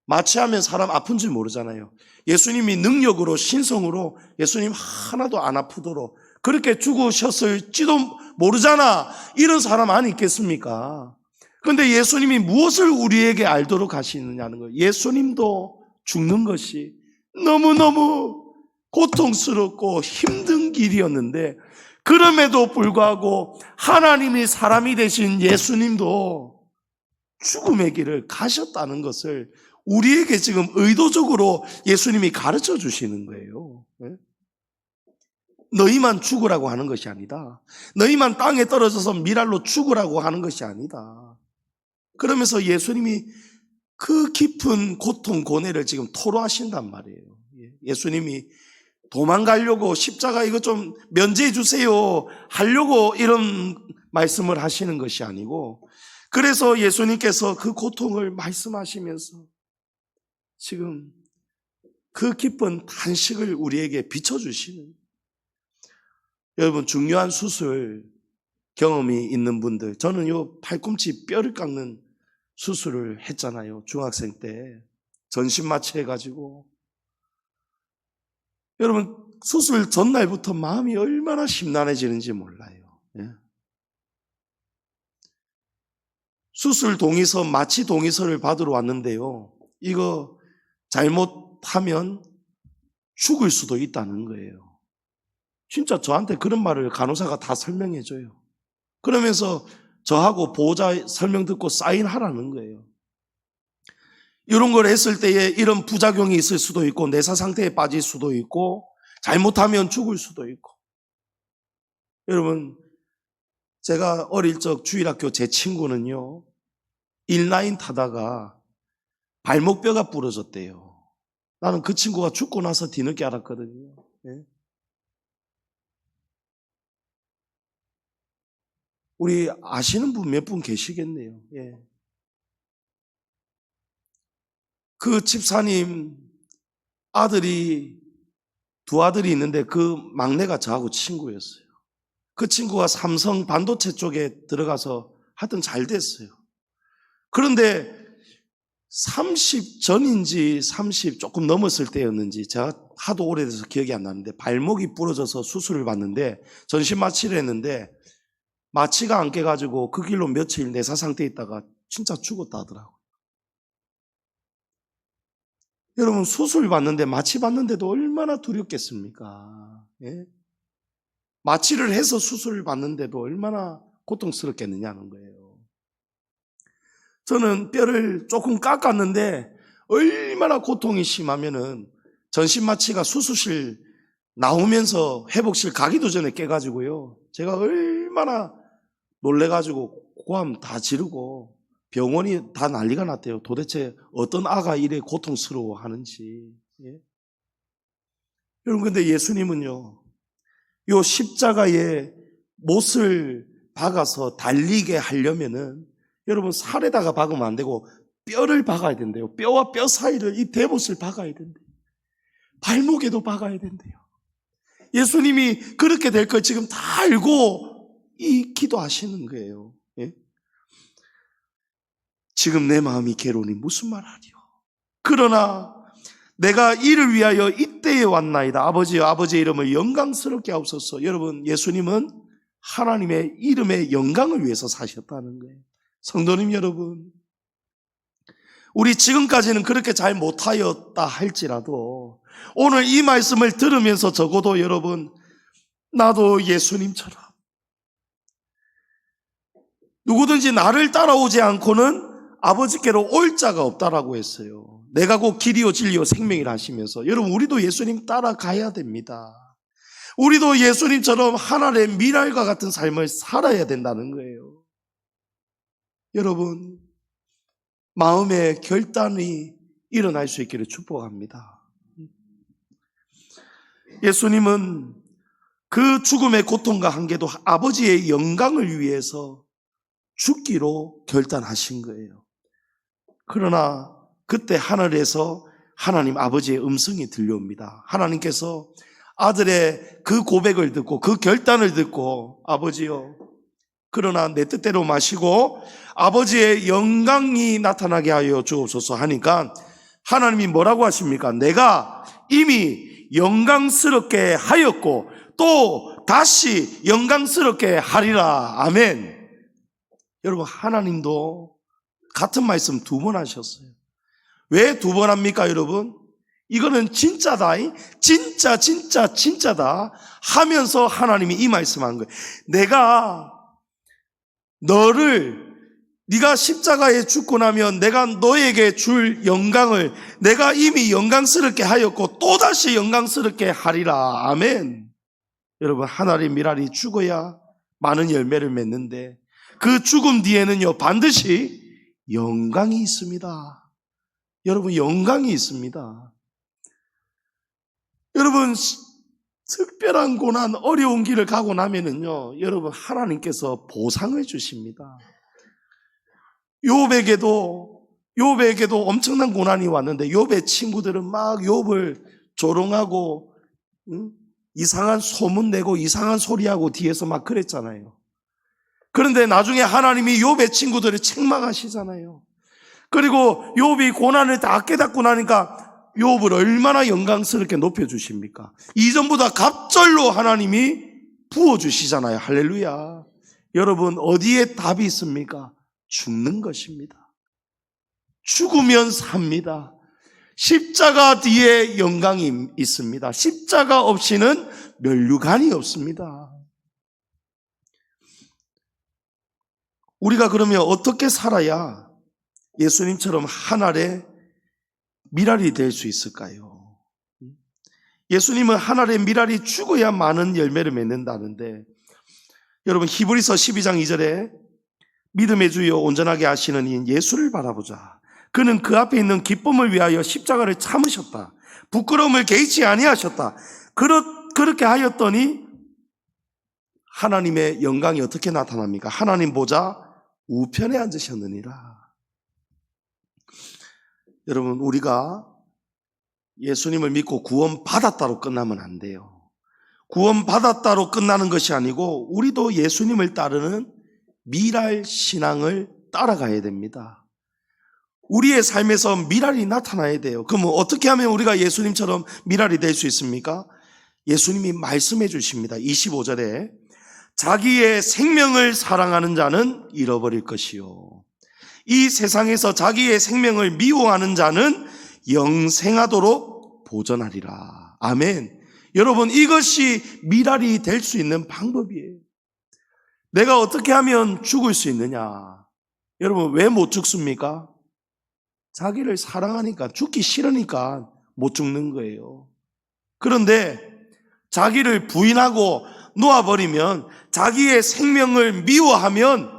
마취하면 사람 아픈 줄 모르잖아요. 예수님이 능력으로 신성으로 예수님 하나도 안 아프도록 그렇게 죽으셨을지도 모르잖아. 이런 사람 안 있겠습니까? 그런데 예수님이 무엇을 우리에게 알도록 하시느냐는 거예요. 예수님도 죽는 것이 너무너무 고통스럽고 힘든 길이었는데 그럼에도 불구하고 하나님이 사람이 되신 예수님도 죽음의 길을 가셨다는 것을 우리에게 지금 의도적으로 예수님이 가르쳐 주시는 거예요. 너희만 죽으라고 하는 것이 아니다. 너희만 땅에 떨어져서 미랄로 죽으라고 하는 것이 아니다. 그러면서 예수님이 그 깊은 고통, 고뇌를 지금 토로하신단 말이에요. 예수님이 도망가려고 십자가 이거 좀 면제해 주세요 하려고 이런 말씀을 하시는 것이 아니고, 그래서 예수님께서 그 고통을 말씀하시면서 지금 그 깊은 탄식을 우리에게 비춰주시는, 여러분 중요한 수술 경험이 있는 분들, 저는 요 팔꿈치 뼈를 깎는 수술을 했잖아요. 중학생 때 전신 마취해가지고. 여러분 수술 전날부터 마음이 얼마나 심란해지는지 몰라요. 수술 동의서, 마취 동의서를 받으러 왔는데요, 이거 잘못하면 죽을 수도 있다는 거예요. 진짜 저한테 그런 말을 간호사가 다 설명해줘요. 그러면서 저하고 보호자 설명 듣고 사인하라는 거예요. 이런 걸 했을 때에 이런 부작용이 있을 수도 있고 내사 상태에 빠질 수도 있고 잘못하면 죽을 수도 있고. 여러분 제가 어릴 적 주일학교 제 친구는요, 인라인 타다가 발목뼈가 부러졌대요. 나는 그 친구가 죽고 나서 뒤늦게 알았거든요. 우리 아시는 분 몇 분 계시겠네요. 그 집사님 두 아들이 있는데 그 막내가 저하고 친구였어요. 그 친구가 삼성 반도체 쪽에 들어가서 하여튼 잘 됐어요. 그런데 30 전인지 30 조금 넘었을 때였는지, 제가 하도 오래돼서 기억이 안 나는데 발목이 부러져서 수술을 받는데 전신 마취를 했는데 마취가 안 깨가지고 그 길로 며칠 내사 상태에 있다가 진짜 죽었다 하더라고요. 여러분 수술 받는데, 마취 받는데도 얼마나 두렵겠습니까? 마취를 해서 수술을 받는데도 얼마나 고통스럽겠느냐는 거예요. 저는 뼈를 조금 깎았는데 얼마나 고통이 심하면은 전신 마취가 수술실 나오면서 회복실 가기도 전에 깨가지고요, 제가 얼마나 놀래가지고 고함 다 지르고 병원이 다 난리가 났대요. 도대체 어떤 아가 이래 고통스러워 하는지. 여러분 근데 예수님은요, 요 십자가에 못을 박아서 달리게 하려면은 여러분 살에다가 박으면 안 되고 뼈를 박아야 된대요. 뼈와 뼈 사이를 이 대못을 박아야 된대요. 발목에도 박아야 된대요. 예수님이 그렇게 될 걸 지금 다 알고 이 기도하시는 거예요. 지금 내 마음이 괴로우니 무슨 말하리요. 그러나 내가 이를 위하여 이때에 왔나이다. 아버지여 아버지의 이름을 영광스럽게 하옵소서. 여러분 예수님은 하나님의 이름의 영광을 위해서 사셨다는 거예요. 성도님 여러분, 우리 지금까지는 그렇게 잘 못하였다 할지라도 오늘 이 말씀을 들으면서 적어도 여러분, 나도 예수님처럼 누구든지 나를 따라오지 않고는 아버지께로 올 자가 없다라고 했어요. 내가 곧 길이요 진리요 생명이라 하시면서, 여러분 우리도 예수님 따라가야 됩니다. 우리도 예수님처럼 하나님의 미랄과 같은 삶을 살아야 된다는 거예요. 여러분, 마음의 결단이 일어날 수 있기를 축복합니다. 예수님은 그 죽음의 고통과 한계도 아버지의 영광을 위해서 죽기로 결단하신 거예요. 그러나 그때 하늘에서 하나님 아버지의 음성이 들려옵니다. 하나님께서 아들의 그 고백을 듣고 그 결단을 듣고, 아버지요, 그러나 내 뜻대로 마시고 아버지의 영광이 나타나게 하여 주옵소서 하니까 하나님이 뭐라고 하십니까? 내가 이미 영광스럽게 하였고 또 다시 영광스럽게 하리라. 아멘. 여러분, 하나님도 같은 말씀 2번 하셨어요. 왜 2번 합니까, 여러분? 이거는 진짜다, 진짜다 하면서 하나님이 이 말씀한 거예요. 내가 네가 십자가에 죽고 나면 내가 너에게 줄 영광을 내가 이미 영광스럽게 하였고 또다시 영광스럽게 하리라. 아멘. 여러분, 하나님의 미랄이 죽어야 많은 열매를 맺는데 그 죽음 뒤에는요 반드시 영광이 있습니다. 여러분, 영광이 있습니다. 여러분, 특별한 고난, 어려운 길을 가고 나면은요, 여러분, 하나님께서 보상을 주십니다. 욥에게도 엄청난 고난이 왔는데 욥의 친구들은 막 욥을 조롱하고 이상한 소문 내고 이상한 소리하고 뒤에서 막 그랬잖아요. 그런데 나중에 하나님이 욥의 친구들을 책망하시잖아요. 그리고 욥이 고난을 다 깨닫고 나니까 욥을 얼마나 영광스럽게 높여주십니까? 이전보다 갑절로 하나님이 부어주시잖아요. 할렐루야. 여러분, 어디에 답이 있습니까? 죽는 것입니다. 죽으면 삽니다. 십자가 뒤에 영광이 있습니다. 십자가 없이는 면류관이 없습니다. 우리가 그러면 어떻게 살아야 예수님처럼 하늘의 미랄이 될 수 있을까요? 예수님은 하늘의 미랄이 죽어야 많은 열매를 맺는다는데, 여러분, 히브리서 12장 2절에 믿음의 주여 온전하게 하시는 이인 예수를 바라보자. 그는 그 앞에 있는 기쁨을 위하여 십자가를 참으셨다. 부끄러움을 개의치 아니하셨다. 그렇게 하였더니 하나님의 영광이 어떻게 나타납니까? 하나님 보좌 우편에 앉으셨느니라. 여러분, 우리가 예수님을 믿고 구원받았다로 끝나면 안 돼요. 구원받았다로 끝나는 것이 아니고 우리도 예수님을 따르는 미랄 신앙을 따라가야 됩니다. 우리의 삶에서 미랄이 나타나야 돼요. 그럼 어떻게 하면 우리가 예수님처럼 미랄이 될 수 있습니까? 예수님이 말씀해 주십니다. 25절에 자기의 생명을 사랑하는 자는 잃어버릴 것이요, 이 세상에서 자기의 생명을 미워하는 자는 영생하도록 보존하리라. 아멘. 여러분, 이것이 미랄이 될 수 있는 방법이에요. 내가 어떻게 하면 죽을 수 있느냐? 여러분, 왜 못 죽습니까? 자기를 사랑하니까, 죽기 싫으니까 못 죽는 거예요. 그런데 자기를 부인하고 놓아버리면, 자기의 생명을 미워하면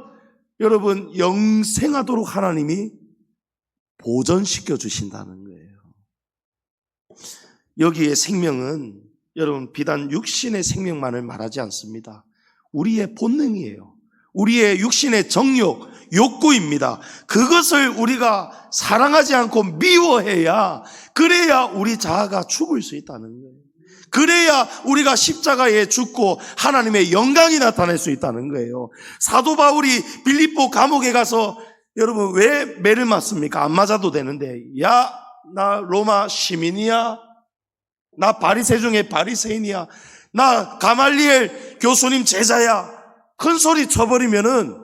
여러분, 영생하도록 하나님이 보존시켜 주신다는 거예요. 여기에 생명은 여러분 비단 육신의 생명만을 말하지 않습니다. 우리의 본능이에요. 우리의 육신의 정욕, 욕구입니다. 그것을 우리가 사랑하지 않고 미워해야, 그래야 우리 자아가 죽을 수 있다는 거예요. 그래야 우리가 십자가에 죽고 하나님의 영광이 나타날 수 있다는 거예요. 사도 바울이 빌립보 감옥에 가서, 여러분, 왜 매를 맞습니까? 안 맞아도 되는데, 야, 나 로마 시민이야, 나 바리새 중에 바리새인이야, 나 가말리엘 교수님 제자야, 큰 소리 쳐버리면은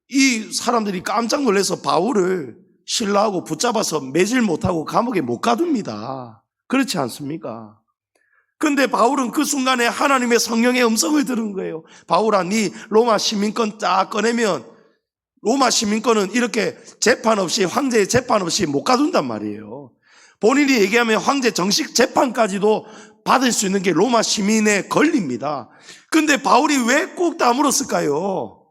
이 사람들이 깜짝 놀라서 바울을 신라하고 붙잡아서 매질 못하고 감옥에 못 가둡니다. 그렇지 않습니까? 근데 바울은 그 순간에 하나님의 성령의 음성을 들은 거예요. 바울아, 네 로마 시민권 딱 꺼내면 로마 시민권은 이렇게 재판 없이, 황제의 재판 없이 못 가둔단 말이에요. 본인이 얘기하면 황제 정식 재판까지도 받을 수 있는 게 로마 시민의 권리입니다. 근데 바울이 왜 꼭 다물었을까요?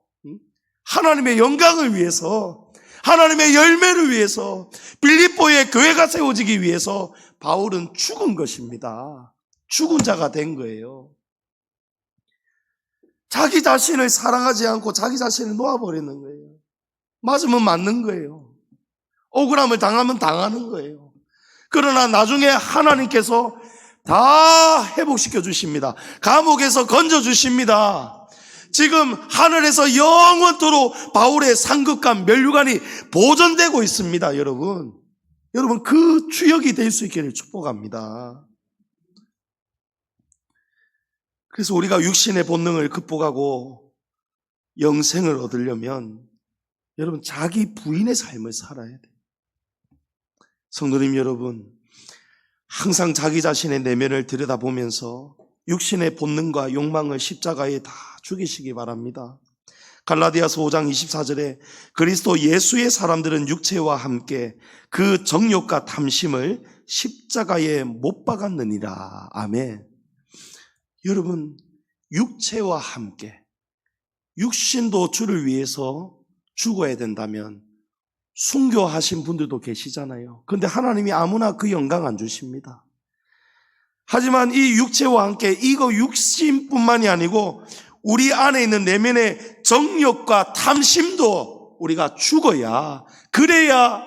하나님의 영광을 위해서, 하나님의 열매를 위해서, 빌립보의 교회가 세워지기 위해서 바울은 죽은 것입니다. 죽은 자가 된 거예요. 자기 자신을 사랑하지 않고 자기 자신을 놓아버리는 거예요. 맞으면 맞는 거예요. 억울함을 당하면 당하는 거예요. 그러나 나중에 하나님께서 다 회복시켜 주십니다. 감옥에서 건져 주십니다. 지금 하늘에서 영원토록 바울의 상급과 면류관이 보존되고 있습니다. 여러분 그 추억이 될 수 있기를 축복합니다. 그래서 우리가 육신의 본능을 극복하고 영생을 얻으려면 여러분 자기 부인의 삶을 살아야 돼요. 성도님 여러분, 항상 자기 자신의 내면을 들여다보면서 육신의 본능과 욕망을 십자가에 다 죽이시기 바랍니다. 갈라디아서 5장 24절에 그리스도 예수의 사람들은 육체와 함께 그 정욕과 탐심을 십자가에 못 박았느니라. 아멘. 여러분, 육체와 함께 육신도 주를 위해서 죽어야 된다면 순교하신 분들도 계시잖아요. 그런데 하나님이 아무나 그 영광 안 주십니다. 하지만 이 육체와 함께 이거 육신뿐만이 아니고 우리 안에 있는 내면의 정욕과 탐심도 우리가 죽어야, 그래야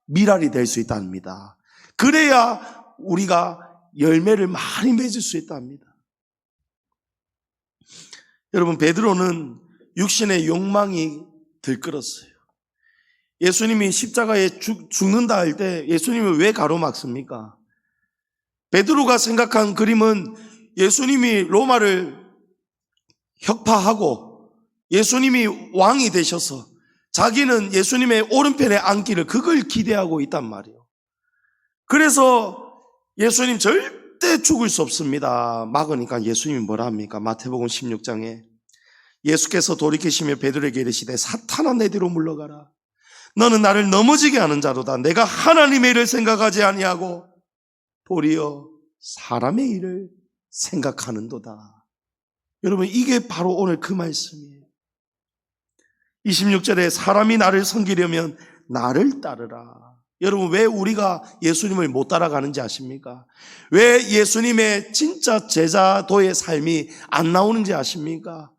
미랄이 될 수 있답니다. 그래야 우리가 열매를 많이 맺을 수 있답니다. 여러분, 베드로는 육신의 욕망이 들끓었어요. 예수님이 십자가에 죽는다 할 때 예수님을 왜 가로막습니까? 베드로가 생각한 그림은 예수님이 로마를 혁파하고 예수님이 왕이 되셔서 자기는 예수님의 오른편에 앉기를, 그걸 기대하고 있단 말이에요. 그래서 예수님 절대 죽을 수 없습니다. 막으니까 예수님이 뭐라 합니까? 마태복음 16장에 예수께서 돌이키시며 베드로에게 이르시되 사탄아 내 뒤로 물러가라. 너는 나를 넘어지게 하는 자로다. 내가 하나님의 일을 생각하지 아니하고 도리어 사람의 일을 생각하는도다. 여러분, 이게 바로 오늘 그 말씀이에요. 26절에 사람이 나를 섬기려면 나를 따르라. 여러분, 왜 우리가 예수님을 못 따라가는지 아십니까? 왜 예수님의 진짜 제자도의 삶이 안 나오는지 아십니까?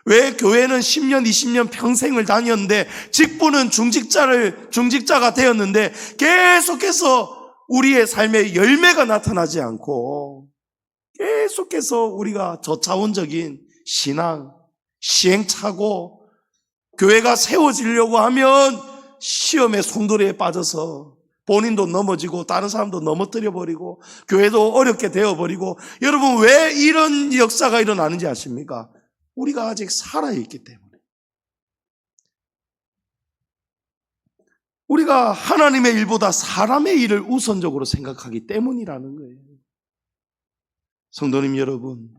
왜 교회는 10년, 20년 평생을 다녔는데 직분은 중직자가 되었는데 계속해서 우리의 삶에 열매가 나타나지 않고 계속해서 우리가 저차원적인 신앙, 시행착오, 교회가 세워지려고 하면 시험의 송두리에 빠져서 본인도 넘어지고 다른 사람도 넘어뜨려 버리고 교회도 어렵게 되어버리고, 여러분 왜 이런 역사가 일어나는지 아십니까? 우리가 아직 살아있기 때문에. 우리가 하나님의 일보다 사람의 일을 우선적으로 생각하기 때문이라는 거예요. 성도님 여러분,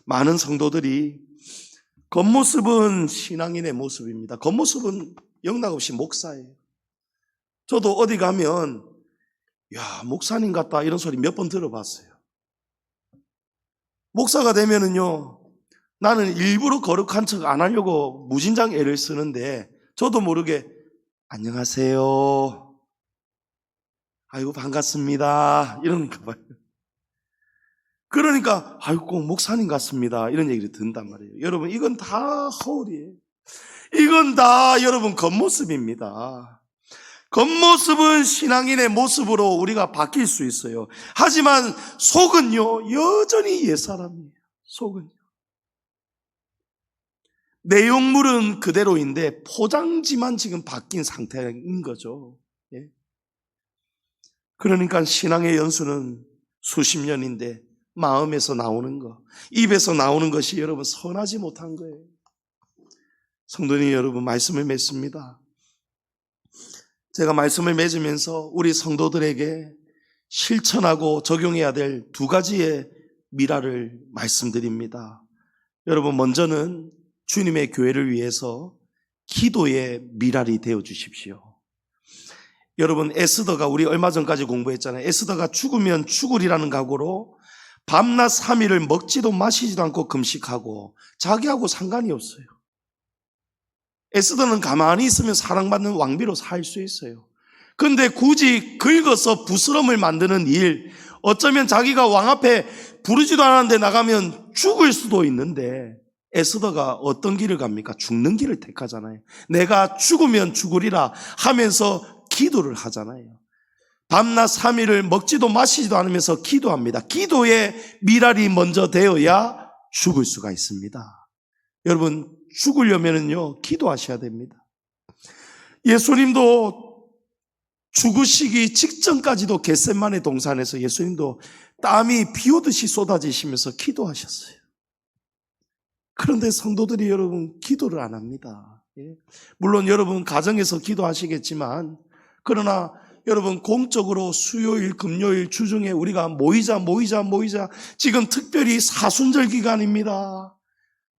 많은 성도들이 겉모습은 신앙인의 모습입니다. 겉모습은 영락없이 목사예요. 저도 어디 가면 야, 목사님 같다 이런 소리 몇 번 들어봤어요. 목사가 되면은요, 나는 일부러 거룩한 척 안 하려고 무진장 애를 쓰는데 저도 모르게 안녕하세요, 아이고 반갑습니다 이러는가 봐요. 그러니까 아이고 꼭 목사님 같습니다 이런 얘기를 듣는단 말이에요. 여러분, 이건 다 허울이에요. 이건 다 여러분 겉모습입니다. 겉모습은 신앙인의 모습으로 우리가 바뀔 수 있어요. 하지만 속은요 여전히 옛사람이에요. 속은요 내용물은 그대로인데 포장지만 지금 바뀐 상태인 거죠. 예? 그러니까 신앙의 연수는 수십 년인데 마음에서 나오는 것, 입에서 나오는 것이 여러분 선하지 못한 거예요. 성도님 여러분, 말씀을 맺습니다. 제가 말씀을 맺으면서 우리 성도들에게 실천하고 적용해야 될 두 가지의 미라를 말씀드립니다. 여러분, 먼저는 주님의 교회를 위해서 기도의 미랄이 되어 주십시오. 여러분, 에스더가, 우리 얼마 전까지 공부했잖아요. 에스더가 죽으면 죽으리라는 각오로 밤낮 3일을 먹지도 마시지도 않고 금식하고 자기하고 상관이 없어요. 에스더는 가만히 있으면 사랑받는 왕비로 살 수 있어요. 그런데 굳이 긁어서 부스럼을 만드는 일, 어쩌면 자기가 왕 앞에 부르지도 않았는데 나가면 죽을 수도 있는데 에스더가 어떤 길을 갑니까? 죽는 길을 택하잖아요. 내가 죽으면 죽으리라 하면서 기도를 하잖아요. 밤낮 3일을 먹지도 마시지도 않으면서 기도합니다. 기도의 미랄이 먼저 되어야 죽을 수가 있습니다. 여러분, 죽으려면요 기도하셔야 됩니다. 예수님도 죽으시기 직전까지도 겟세마네 동산에서 예수님도 땀이 비 오듯이 쏟아지시면서 기도하셨어요. 그런데 성도들이 여러분 기도를 안 합니다. 물론 여러분 가정에서 기도하시겠지만, 그러나 여러분 공적으로 수요일, 금요일, 주중에 우리가 모이자 지금 특별히 사순절 기간입니다.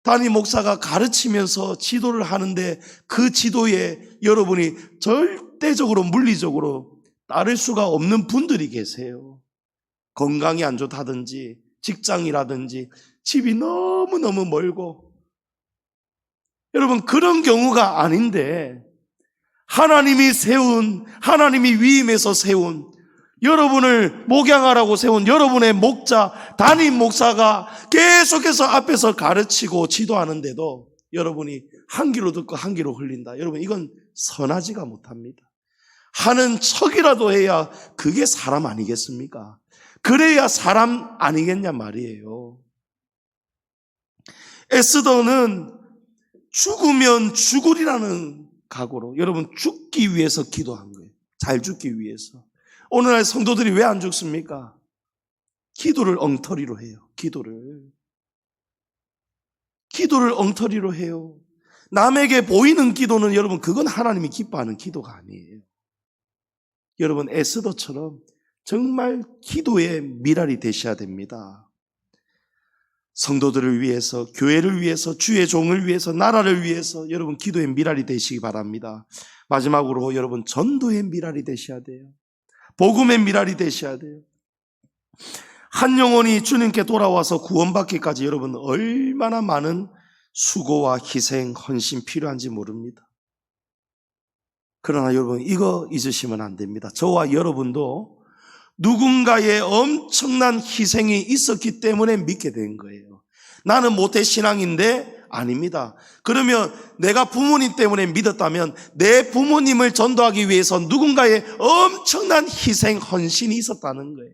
담임 목사가 가르치면서 지도를 하는데 그 지도에 여러분이 절대적으로 물리적으로 따를 수가 없는 분들이 계세요. 건강이 안 좋다든지 직장이라든지 집이 너무너무 멀고, 여러분 그런 경우가 아닌데 하나님이 위임해서 세운, 여러분을 목양하라고 세운 여러분의 목자, 담임 목사가 계속해서 앞에서 가르치고 지도하는데도 여러분이 한 귀로 듣고 한 귀로 흘린다. 여러분 이건 선하지가 못합니다. 하는 척이라도 해야 그게 사람 아니겠습니까? 그래야 사람 아니겠냐 말이에요. 에스더는 죽으면 죽으리라는 각오로 여러분 죽기 위해서 기도한 거예요. 잘 죽기 위해서. 오늘날 성도들이 왜 안 죽습니까? 기도를 엉터리로 해요. 기도를 엉터리로 해요. 남에게 보이는 기도는 여러분 그건 하나님이 기뻐하는 기도가 아니에요. 여러분 에스더처럼 정말 기도의 미랄이 되셔야 됩니다. 성도들을 위해서, 교회를 위해서, 주의 종을 위해서, 나라를 위해서 여러분 기도의 미랄이 되시기 바랍니다. 마지막으로 여러분 전도의 미랄이 되셔야 돼요. 복음의 미랄이 되셔야 돼요. 한 영혼이 주님께 돌아와서 구원받기까지 여러분 얼마나 많은 수고와 희생, 헌신 필요한지 모릅니다. 그러나 여러분 이거 잊으시면 안 됩니다. 저와 여러분도 누군가의 엄청난 희생이 있었기 때문에 믿게 된 거예요. 나는 모태신앙인데 아닙니다. 그러면 내가 부모님 때문에 믿었다면 내 부모님을 전도하기 위해서 누군가의 엄청난 희생, 헌신이 있었다는 거예요.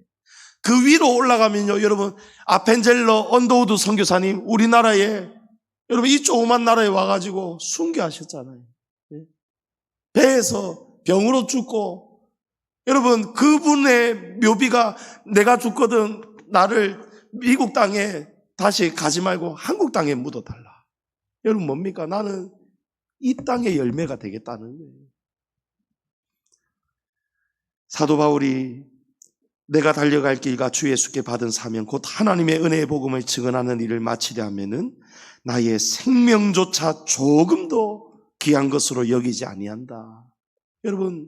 그 위로 올라가면요, 여러분 아펜젤러 언더우드 선교사님 우리나라에, 여러분 이 조그만 나라에 와가지고 순교하셨잖아요. 배에서 병으로 죽고, 여러분 그분의 묘비가 내가 죽거든 나를 미국 땅에 다시 가지 말고 한국 땅에 묻어달라. 여러분 뭡니까? 나는 이 땅의 열매가 되겠다는 거예요. 사도 바울이 내가 달려갈 길과 주 예수께 받은 사명 곧 하나님의 은혜의 복음을 증언하는 일을 마치려 하면은 나의 생명조차 조금도 귀한 것으로 여기지 아니한다. 여러분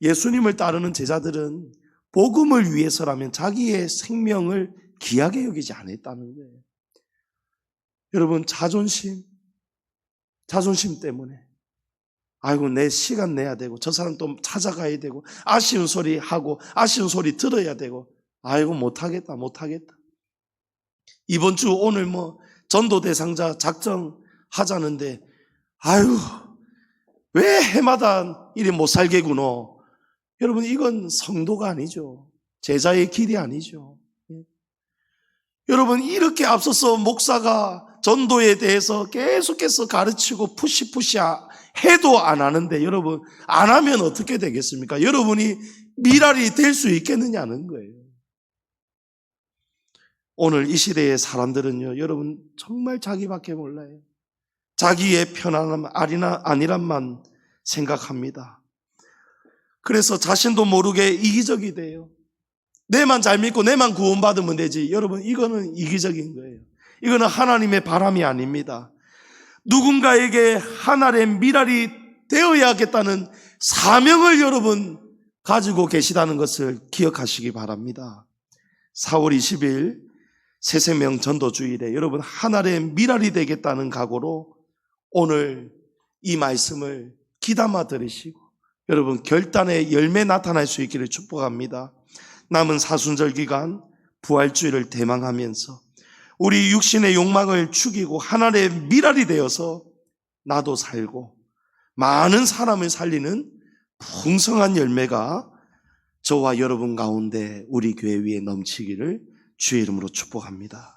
예수님을 따르는 제자들은 복음을 위해서라면 자기의 생명을 귀하게 여기지 않았다는 거예요. 여러분 자존심 때문에 아이고 내 시간 내야 되고 저 사람 또 찾아가야 되고 아쉬운 소리 하고 아쉬운 소리 들어야 되고 아이고 못하겠다. 이번 주 오늘 전도 대상자 작정 하자는데 아이고 왜 해마다 이리 못 살겠구나. 여러분 이건 성도가 아니죠. 제자의 길이 아니죠. 여러분 이렇게 앞서서 목사가 전도에 대해서 계속해서 가르치고 푸시 해도 안 하는데 여러분 안 하면 어떻게 되겠습니까? 여러분이 미랄이 될 수 있겠느냐는 거예요. 오늘 이 시대의 사람들은요, 여러분 정말 자기밖에 몰라요. 자기의 편안함 아니란만 생각합니다. 그래서 자신도 모르게 이기적이 돼요. 내만 잘 믿고 내만 구원받으면 되지. 여러분, 이거는 이기적인 거예요. 이거는 하나님의 바람이 아닙니다. 누군가에게 하나의 미랄이 되어야겠다는 사명을 여러분 가지고 계시다는 것을 기억하시기 바랍니다. 4월 20일 새생명 전도주일에 여러분 하나의 미랄이 되겠다는 각오로 오늘 이 말씀을 귀담아 들으시고 여러분 결단의 열매 나타날 수 있기를 축복합니다. 남은 사순절 기간 부활주일을 대망하면서 우리 육신의 욕망을 죽이고 하나의 미랄이 되어서 나도 살고 많은 사람을 살리는 풍성한 열매가 저와 여러분 가운데 우리 교회 위에 넘치기를 주의 이름으로 축복합니다.